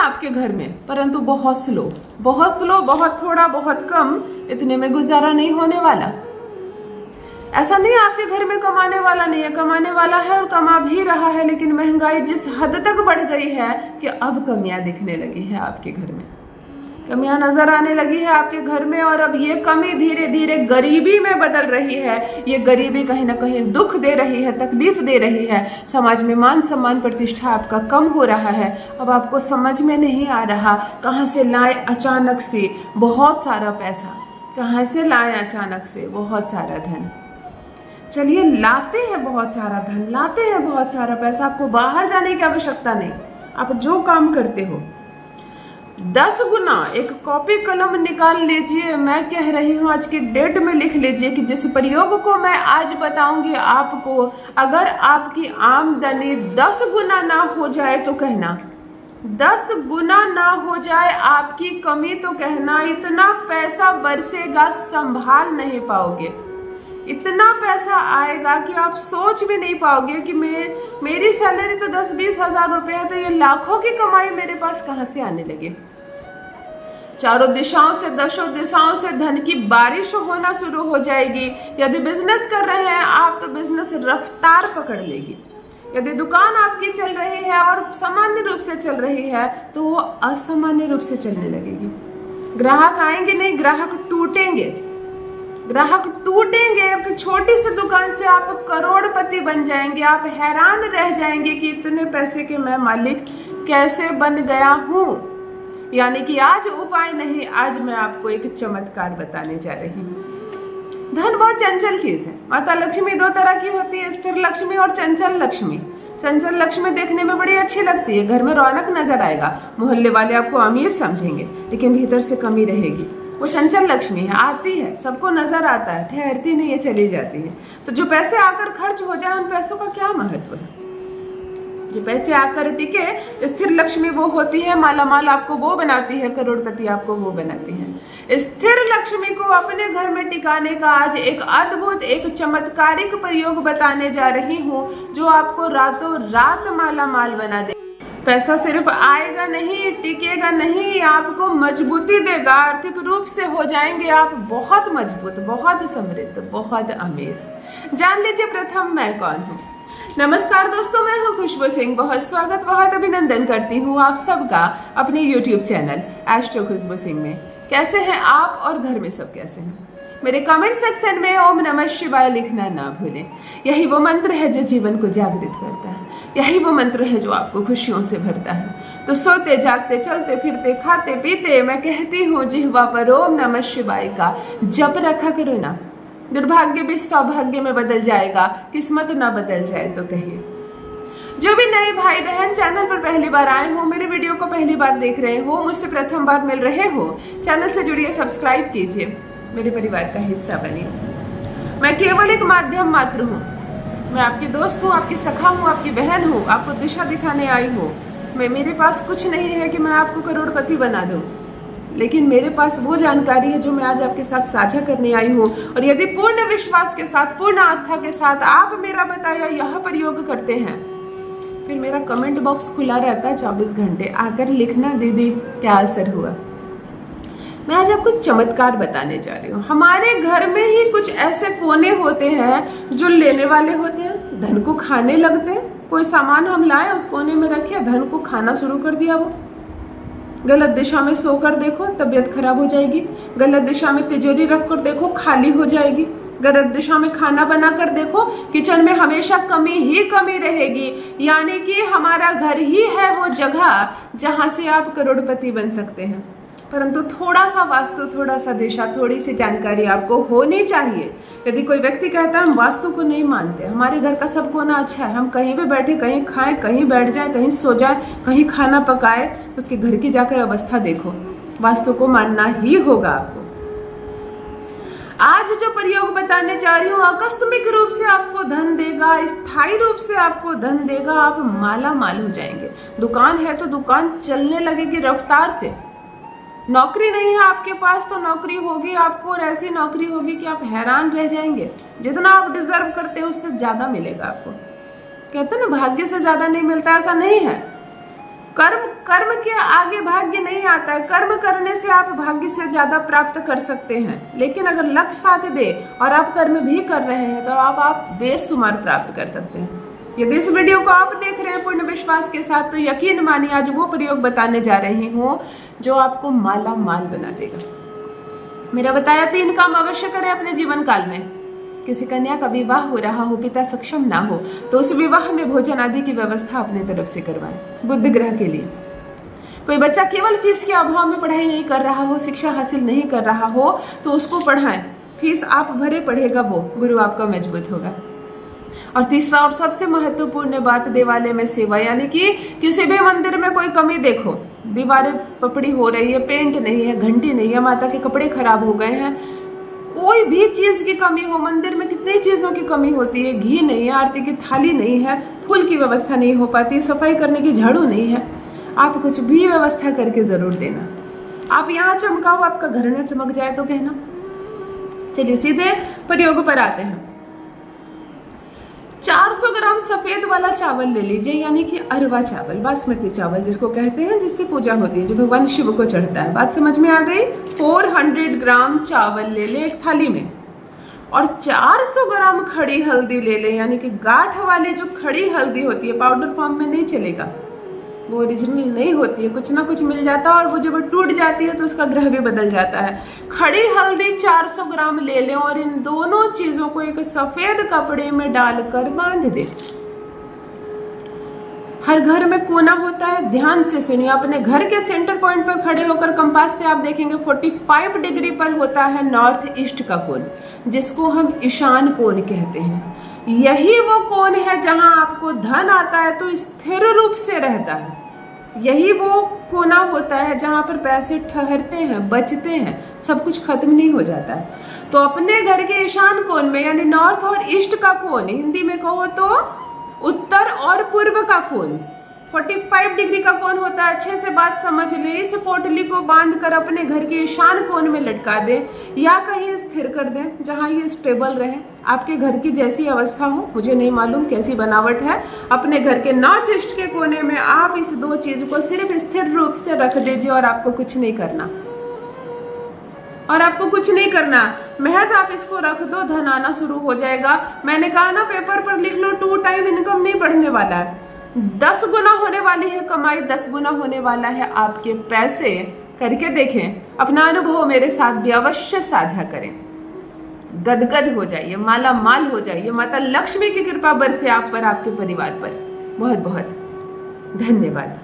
आपके घर में, परंतु बहुत स्लो, बहुत थोड़ा, बहुत कम, इतने में गुजारा नहीं होने वाला। ऐसा नहीं आपके घर में कमाने वाला नहीं है, कमाने वाला है और कमा भी रहा है, लेकिन महंगाई जिस हद तक बढ़ गई है कि अब कमियां दिखने लगी है आपके घर में, कमियां नजर आने लगी है आपके घर में। और अब ये कमी धीरे धीरे गरीबी में बदल रही है। ये गरीबी कहीं ना कहीं दुख दे रही है, तकलीफ दे रही है। समाज में मान सम्मान प्रतिष्ठा आपका कम हो रहा है। अब आपको समझ में नहीं आ रहा कहाँ से लाए अचानक से बहुत सारा पैसा, कहाँ से लाए अचानक से बहुत सारा धन। चलिए, लाते हैं बहुत सारा धन, लाते हैं बहुत सारा पैसा, आपको बाहर जाने की आवश्यकता नहीं। आप जो काम करते हो 10 गुना एक कॉपी कलम निकाल लीजिए। मैं कह रही हूँ आज की डेट में लिख लीजिए कि जिस प्रयोग को मैं आज बताऊंगी आपको, अगर आपकी आमदनी 10 गुना ना हो जाए तो कहना, 10 गुना ना हो जाए आपकी कमी तो कहना, इतना पैसा बरसेगा संभाल नहीं पाओगे। इतना पैसा आएगा कि आप सोच भी नहीं पाओगे कि मेरी सैलरी तो 10-20 हजार रुपए है, तो ये लाखों की कमाई मेरे पास कहाँ से आने लगे। चारों दिशाओं से, दसों दिशाओं से धन की बारिश होना शुरू हो जाएगी। यदि बिजनेस कर रहे हैं आप तो बिजनेस रफ्तार पकड़ लेगी। यदि दुकान आपकी चल रही है और सामान्य रूप से चल रही है तो वो असामान्य रूप से चलने लगेगी। ग्राहक आएंगे नहीं, ग्राहक टूटेंगे, ग्राहक टूटेंगे। एक छोटी सी दुकान से आप करोड़पति बन जाएंगे। आप हैरान रह जाएंगे कि इतने पैसे के मैं मालिक कैसे बन गया हूँ। यानी कि आज उपाय नहीं, आज मैं आपको एक चमत्कार बताने जा रही हूँ। धन बहुत चंचल चीज है। माता लक्ष्मी 2 तरह की होती है, स्थिर लक्ष्मी और चंचल लक्ष्मी। चंचल लक्ष्मी देखने में बड़ी अच्छी लगती है, घर में रौनक नजर आएगा, मोहल्ले वाले आपको अमीर समझेंगे, लेकिन भीतर से कमी रहेगी। वो चंचल लक्ष्मी है, आती है, सबको नजर आता है, ठहरती नहीं है, चली जाती है। तो जो पैसे आकर खर्च हो जाए उन पैसों का क्या महत्व है। जो पैसे आकर टिके, स्थिर लक्ष्मी वो होती है, मालामाल आपको वो बनाती है, करोड़पति आपको वो बनाती है। स्थिर लक्ष्मी को अपने घर में टिकाने का आज एक अद्भुत, एक चमत्कारिक प्रयोग बताने जा रही हूँ, जो आपको रातों रात मालामाल बना दे। पैसा सिर्फ आएगा नहीं, टिकेगा नहीं, आपको मजबूती देगा। आर्थिक रूप से हो जाएंगे आप बहुत मजबूत, बहुत समृद्ध, बहुत अमीर। जान लीजिए प्रथम मैं कौन हूँ। नमस्कार दोस्तों, मैं हूँ खुशबू सिंह। बहुत स्वागत, बहुत अभिनंदन करती हूँ आप सबका अपने YouTube चैनल एस्ट्रो खुशबू सिंह में। कैसे हैं आप और घर में सब कैसे हैं? मेरे कमेंट सेक्शन में ओम नमः शिवाय लिखना ना भूलें। यही वो मंत्र है जो जीवन को जागृत करता है, यही वो मंत्र है जो आपको खुशियों से भरता है। तो सोते जागते, चलते फिरते, खाते पीते मैं कहती हूँ जिह्वा पर ओम नमः शिवाय का जप रखा करो ना। दुर्भाग्य भी सौभाग्य में बदल जाएगा, किस्मत ना बदल जाए तो कहिए। जो भी नए भाई बहन चैनल पर पहली बार आए हो, मेरे वीडियो को पहली बार देख रहे हो, मुझसे प्रथम बार मिल रहे हो, चैनल से जुड़िए, सब्सक्राइब कीजिए, मेरे परिवार का हिस्सा बनिए। मैं केवल एक माध्यम मात्र हूँ। मैं आपकी दोस्त हूँ, आपकी सखा हूँ, आपकी बहन हूँ, आपको दिशा दिखाने आई हूँ। मेरे पास कुछ नहीं है कि मैं आपको करोड़पति बना दूँ, लेकिन मेरे पास वो जानकारी है जो मैं आज आपके साथ साझा करने आई हूँ। और यदि पूर्ण विश्वास के साथ, पूर्ण आस्था के साथ आप मेरा बताया यह प्रयोग करते हैं, फिर मेरा कमेंट बॉक्स खुला रहता है 24 घंटे। आकर लिखना दीदी क्या असर हुआ। मैं आज आपको चमत्कार बताने जा रही हूँ। हमारे घर में ही कुछ ऐसे कोने होते हैं जो लेने वाले होते हैं, धन को खाने लगते हैं। कोई सामान हम लाए, उस कोने में रखे, धन को खाना शुरू कर दिया। वो गलत दिशा में सोकर देखो, तबीयत खराब हो जाएगी। गलत दिशा में तिजोरी रखकर देखो, खाली हो जाएगी। गलत दिशा में खाना बनाकर देखो, किचन में हमेशा कमी ही कमी रहेगी। यानी कि हमारा घर ही है वो जगह जहां से आप करोड़पति बन सकते हैं। परंतु थोड़ा सा वास्तु, थोड़ा सा दिशा, थोड़ी सी जानकारी आपको होनी चाहिए। यदि कोई व्यक्ति कहता है हम वास्तु को नहीं मानते, हमारे घर का सब कोना अच्छा है, हम कहीं भी बैठे, कहीं खाएं, कहीं बैठ जाएं, कहीं सो जाएं, कहीं खाना पकाए, उसके घर की जाकर अवस्था देखो। वास्तु को मानना ही होगा आपको। आज जो प्रयोग बताने जा रही हूँ आकस्मिक रूप से आपको धन देगा, स्थायी रूप से आपको धन देगा। आप माला माल हो जाएंगे। दुकान है तो दुकान चलने लगेगी रफ्तार से। नौकरी नहीं है आपके पास तो नौकरी होगी आपको, और ऐसी नौकरी होगी कि आप हैरान रह जाएंगे। जितना आप डिजर्व करते हैं उससे ज्यादा मिलेगा आपको। कहते हैं ना भाग्य से ज्यादा नहीं मिलता, ऐसा नहीं है। कर्म के आगे भाग्य नहीं आता है। कर्म करने से आप भाग्य से ज्यादा प्राप्त कर सकते हैं, लेकिन अगर लक साथ दे और आप कर्म भी कर रहे हैं तो आप बेशुमार प्राप्त कर सकते हैं। यदि इस वीडियो को आप देख रहे हैं पूर्ण विश्वास के साथ, तो यकीन मानिए आज वो प्रयोग बताने जा रही हूँ जो आपको माला माल बना देगा। मेरा बताया 3 काम अवश्य करें अपने जीवन काल में। किसी कन्या का विवाह हो रहा हो, पिता सक्षम ना हो, तो उस विवाह में भोजन आदि की व्यवस्था अपने तरफ से करवाएं बुद्धि ग्रह के लिए। कोई बच्चा केवल फीस के अभाव में पढ़ाई नहीं कर रहा हो, शिक्षा हासिल नहीं कर रहा हो, तो उसको पढ़ाएं। फीस आप भरे, पढ़ेगा वो, गुरु आपका मजबूत होगा। और तीसरा और सबसे महत्वपूर्ण बात, देवालय में सेवा, यानी कि किसी भी मंदिर में कोई कमी देखो, दीवारें पपड़ी हो रही है, पेंट नहीं है, घंटी नहीं है, माता के कपड़े खराब हो गए हैं, कोई भी चीज की कमी हो, मंदिर में कितनी चीजों की कमी होती है, घी नहीं है, आरती की थाली नहीं है, फूल की व्यवस्था नहीं हो पाती, सफाई करने की झाड़ू नहीं है, आप कुछ भी व्यवस्था करके जरूर देना। आप यहाँ चमकाओ, आपका घर न चमक जाए तो कहना। चलिए सीधे प्रयोग पर आते हैं। 400 ग्राम सफेद वाला चावल ले लीजिए, यानी कि अरवा चावल, बासमती चावल जिसको कहते हैं, जिससे पूजा होती है, जो भगवान शिव को चढ़ता है। बात समझ में आ गई? 400 ग्राम चावल ले ले एक थाली में, और 400 ग्राम खड़ी हल्दी ले ले, यानी कि गांठ वाली जो खड़ी हल्दी होती है, पाउडर फॉर्म में नहीं चलेगा, वो ओरिजिनल नहीं होती है, कुछ ना कुछ मिल जाता है, और वो जब टूट जाती है तो उसका ग्रह भी बदल जाता है। खड़ी हल्दी 400 ग्राम ले लें और इन दोनों चीजों को एक सफेद कपड़े में डालकर बांध दें। हर घर में कोना होता है, ध्यान से सुनिए। अपने घर के सेंटर पॉइंट पर खड़े होकर कंपास से आप देखेंगे 45 डिग्री पर होता है नॉर्थ ईस्ट का कोण, जिसको हम ईशान कोण कहते हैं। यही वो कोण है जहां आपको धन आता है तो स्थिर रूप से रहता है। यही वो कोना होता है जहां पर पैसे ठहरते हैं, बचते हैं, सब कुछ खत्म नहीं हो जाता है। तो अपने घर के ईशान कोण में, यानी नॉर्थ और ईस्ट का कोण, हिंदी में कहो तो उत्तर और पूर्व का कोण, 45 डिग्री का कोण होता है। अच्छे से बात समझ ले। इस पोटली को बांधकर अपने घर के ईशान कोण में लटका दें या कहीं स्थिर कर दें जहां ये स्टेबल रहे। आपके घर की जैसी अवस्था हो, मुझे नहीं मालूम कैसी बनावट है, अपने घर के नॉर्थ ईस्ट के कोने में आप इस 2 चीज को सिर्फ स्थिर रूप से रख दीजिए, और आपको कुछ नहीं करना, और आपको कुछ नहीं करना, महज आप इसको रख दो, धन आना शुरू हो जाएगा। मैंने कहा ना, पेपर पर लिख लो, 2 टाइम इनकम नहीं बढ़ने वाला है, 10 गुना होने वाली है कमाई, 10 गुना होने वाला है आपके पैसे। करके देखें, अपना अनुभव मेरे साथ भी अवश्य साझा करें। गदगद हो जाइए, माला माल हो जाइए, माता लक्ष्मी की कृपा बरसे आप पर, आपके परिवार पर। बहुत बहुत धन्यवाद।